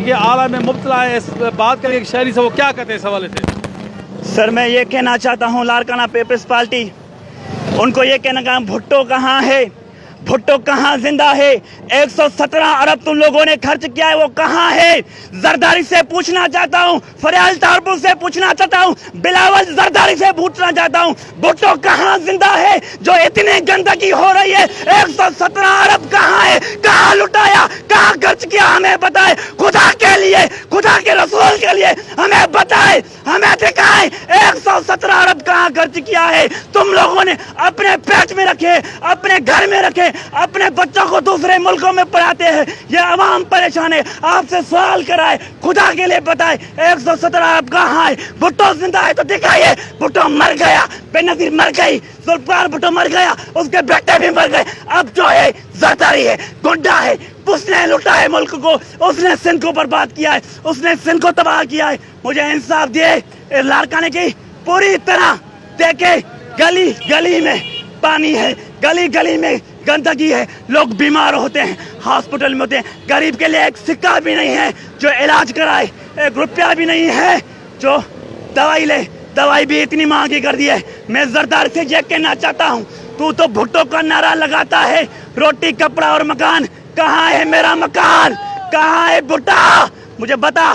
के आला में मुब्तला है, इस बात करें एक शहरी से, वो क्या कहते हैं इस हवाले से? सर मैं ये कहना चाहता हूँ लारकाना पीपल्स पार्टी, उनको ये कहना कि भुट्टो कहाँ है, भुट्टो कहाँ जिंदा है? 117 अरब तुम लोगों ने खर्च किया है, वो कहाँ है? जरदारी से पूछना चाहता हूँ, फरियाल तारपुर से पूछना चाहता हूँ, बिलावल जरदारी से पूछना चाहता हूँ, भुट्टो कहाँ जिंदा है? जो इतनी गंदगी हो रही है, 117 अरब कहाँ है? कहाँ लुटाया, कहाँ खर्च किया? हमें बताए, खुदा के लिए, खुदा के रसूल के लिए हमें बताए, हमें दिखाए 117 अरब कहाँ खर्च किया है? तुम लोगों ने अपने पेट में रखे, अपने घर में रखे, अपने बच्चों को दूसरे मुल्कों में पढ़ाते हैं। ये अवाम परेशान है, आपसे सवाल कराए, खुदा के लिए बताए 117 अरब कहाँ है? भुट्टो जिंदा है तो दिखाइए। भुट्टो मर गया, बेनजीर मर गई, जुल्फकार भुट्टो मर गया, उसके बेटे भी मर गए। अब जो है जरदारी है, गुंडा है, उसने लुटा है मुल्क को, उसने सिंध को बर्बाद किया है, उसने सिंध को तबाह किया है। मुझे इंसाफ दिए लारकाने की पूरी तरह। देखे गली गली में पानी है, गली गली में गंदगी है, लोग बीमार होते हैं, हॉस्पिटल में होते हैं। गरीब के लिए एक सिक्का भी नहीं है जो इलाज कराए, एक रुपया भी नहीं है जो दवाई ले, दवाई भी इतनी महंगी कर दी है। मैं जरदारी से ये कहना चाहता हूँ, तू तो भुट्टो का नारा लगाता है, रोटी कपड़ा और मकान, कहाँ है मेरा मकान? कहाँ है भुट्टा? मुझे बता।